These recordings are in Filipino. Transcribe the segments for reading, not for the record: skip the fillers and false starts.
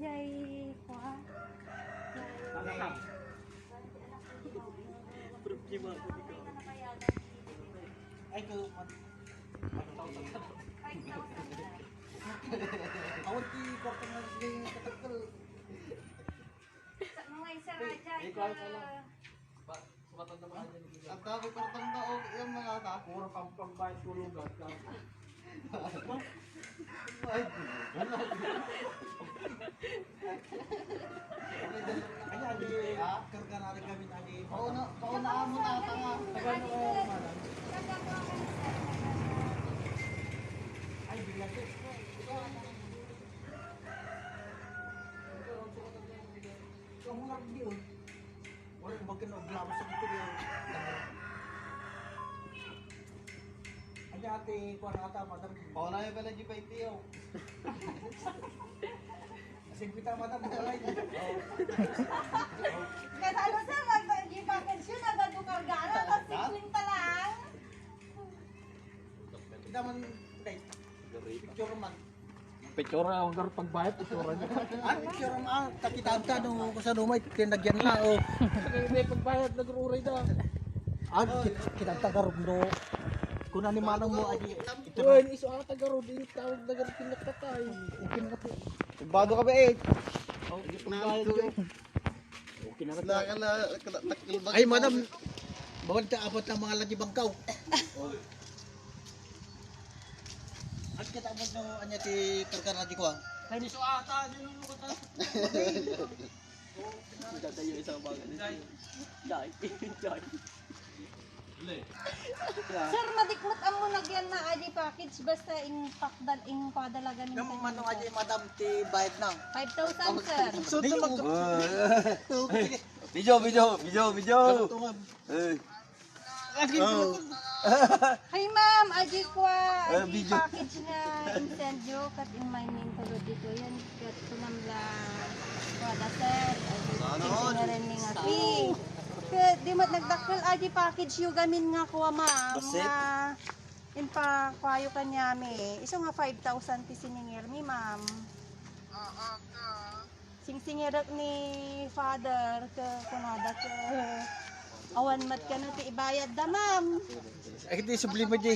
jay kuha. Ay ko. Awal ti kwarta nga sige katakal. Sa mga isa raja. Ang tabi kwartang daog yung mga ta. Puro pagbayad tulugan ka. Ay, Kanya di karga na rin kami ani. Pauna mo na tanga. Tagal na ko mana. Ay bilang ko. Kamu ngarap di oy. Wala bagian og lama sa dito di. Aja ate ko na ata madam. Pauna ay pala di pa itiyo. Kasi kita madam dalay. Kaya ano sir, mag-package yun, agad yung kargara, tapos 50 lang. Kita man picture man. Picture ang gar pagbayad picture niya. Ah, picture man takita no ko sa lumay tinagyan na oh. May pagbayad nagruray da. Ah, kita tagar no. Kuna ni manong mo aji. Ito Tuwan iso ata garo din tawag na gar pinakatay. okay na po. Bago ka ba eh? Oh, pagbayad yo. Okay na Ay madam, bawal ta abot ng mga lagi bangkaw. At kita abot no anya ti karkara di ko ah. Kay ni so ata din mo ta. Dadayo isang bagay. Dai. Dai. Sir, madikmat ang mo nagyan na aji package, basta ing pakdal, ing padalagan Yung manong aji madam ti bayad na. 5,000 sir. So di mag Video. Eh. Hi ma'am, aji kwa, aji video. package nga incendio kat in mining tulo dito yan, kat tumamla wala sir, aji nga rin nga fee. Kaya di mat nagdakkel aji package yung gamin nga kuha ma'am, Basit? nga in pa kwayo kanyami, iso nga 5,000 ti siningir mi ma'am. Singsingirak ni father ke kunada ke awan mat ka na ti ibayad da ma'am. ay di sublime di.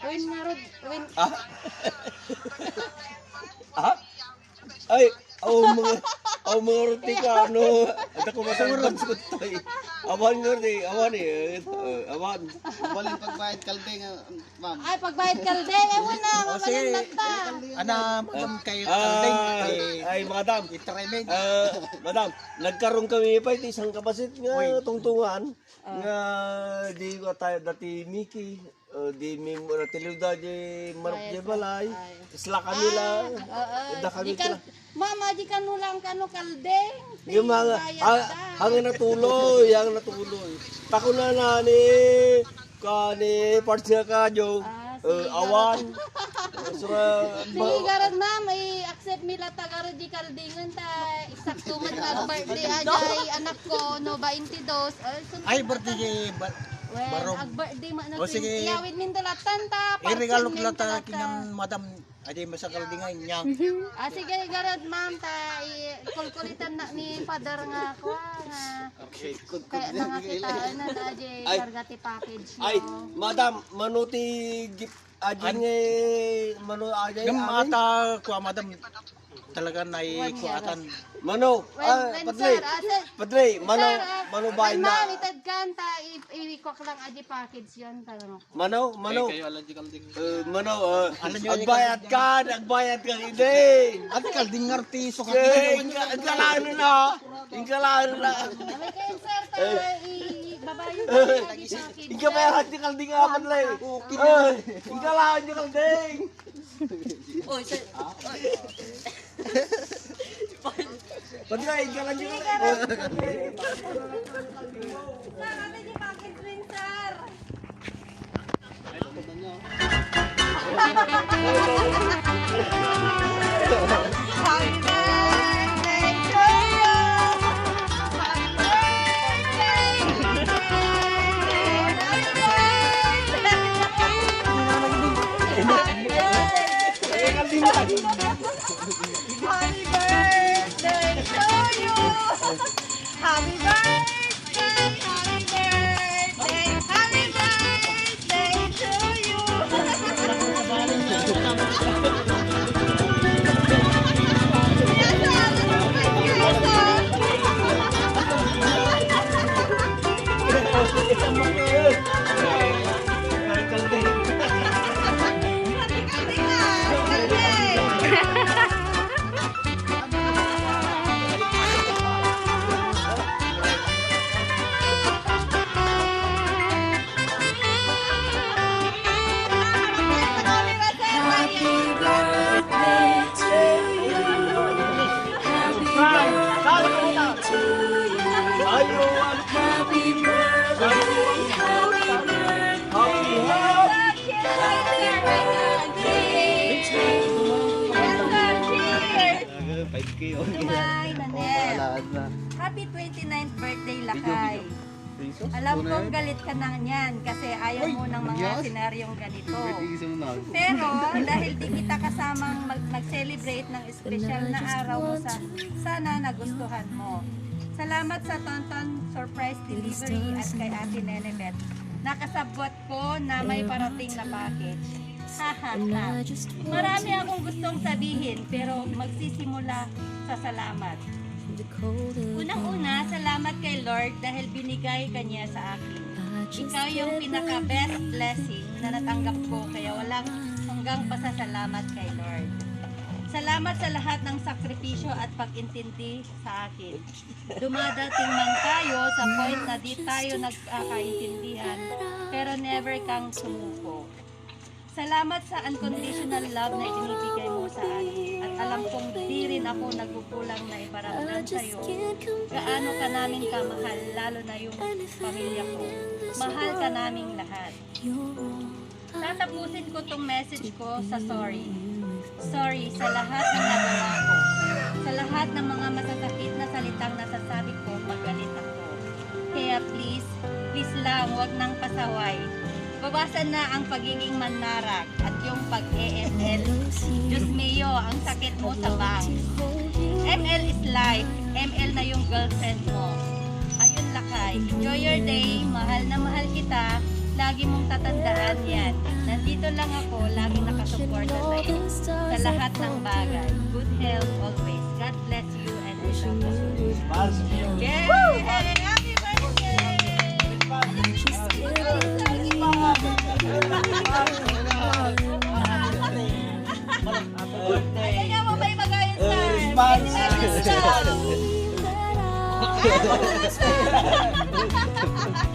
Win nga rod, win. Ah? Ay, mga roti ka, ano, at ako matangkad sa kutay. Awan nga rin, awan. Walang pagbayad kalde nga ma'am. Ay, pagbayad kalde, ewan na, mamalang ta. Ana madam kay kalde Ay, madam. itremen. Madam, nagkaroon kami pa ito isang kabasit nga tungtungan. Nga di ko tayo dati Miki. Di mi mura tiluda di marap di balay. Isla kami lang. Da kami sila. Mama, di ka nulang kano kalde. Yung mga ang natuloy. Tako na ni kani parts nga kadyo. Awan. Sige, garad ma'am, i-accept mi lata garad di kaldingan ta. Eksakto man nga birthday ajay anak ko, no 22. Ay birthday Well, Barong. ag-birthday man na O, sige. iyawid min talatan ta. i-regalo ko lang ta kinang madam adi masakal dingay niya. Sige, garad ma'am ta kulkulitan na ni father nga ko nga. Okay. Kaya nangakitaan na na ajay Ay. kargati package Ay, no. madam, manuti gift ajin nga manu ajay. Yung mata ko madam talaga nay kuatan. Mano, When padre. sir, Padre, mano, sir, mano bahay when ma'am, na. itad kan ta i-cook lang ajay package yan talaga. Mano. Mano, Ano nyo, agbayad ka hindi. At kalding artiso ka. Ingkalaan na. Kami kayo sir, ta babayo ka ajay package. Ika pa yung hati kalding apat lang. Ingkalaan nyo kalding. Oy, sir. Padre, ingkalaan nyo Sige, kalding. garad. Sir, ano di package rin, sir? Happy birthday to you. Happy birthday. Happy birthday. Dumay, Nanel. Alaan na. Happy 29th birthday, Lakay. Alam kong galit ka na niyan kasi ayaw mo ng mga senaryong ganito. Pero dahil di kita kasamang mag-celebrate ng espesyal na araw mo, sana nagustuhan mo. Salamat sa Tonton Surprise Delivery at kay Ate Nenebet. Nakasabot ko na may parating na package. Hahaha. Marami akong gustong sabihin pero magsisimula sa salamat. Unang-una, salamat kay Lord dahil binigay kanya sa akin. Ikaw yung pinaka-best blessing na natanggap ko kaya walang hanggang pasasalamat kay Lord. Salamat sa lahat ng sakripisyo at pag-intindi sa akin. Dumadating man tayo sa point na di tayo nagkakaintindihan pero never kang sumuko. Salamat sa unconditional love na ibinibigay mo sa akin at alam kong di rin ako nagkukulang na iparamdam sa iyo gaano ka namin kamahal, lalo na yung pamilya ko. Mahal ka naming lahat. Tatapusin ko tong message ko sa sorry. Sorry sa lahat ng nagawa ko. Sa lahat ng mga masasakit na salitang nasasabi ko pag galit ako. Kaya please lang, wag nang pasaway. Bawasan na ang pagiging mannarak at yung pag-EML. Diyos mio, ang sakit mo sa bank. ML is life. ML na yung girlfriend mo. Ayun, Lakay. Enjoy your day. Mahal na mahal kita. Lagi mong tatandaan yan. Nandito lang ako. Laging nakasuporta sa iyo. Sa lahat ng bagay. Good health always. God bless you and we love you. Yay! Happy birthday! Ayan nga mo ba yung magayon star?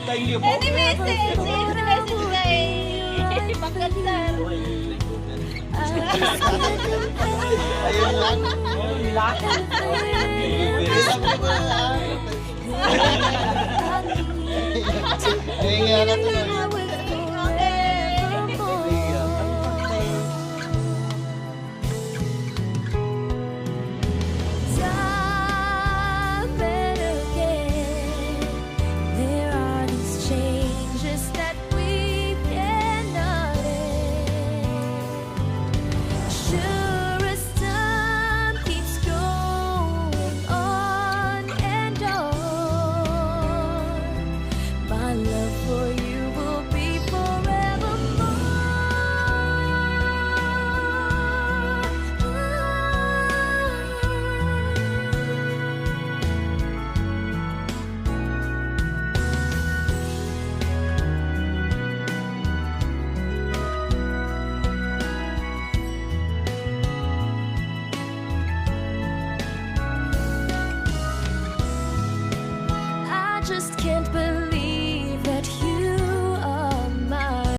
Thank you po. Any message? Any message kay Bakit star? Ayun lang. Hindi nga na to.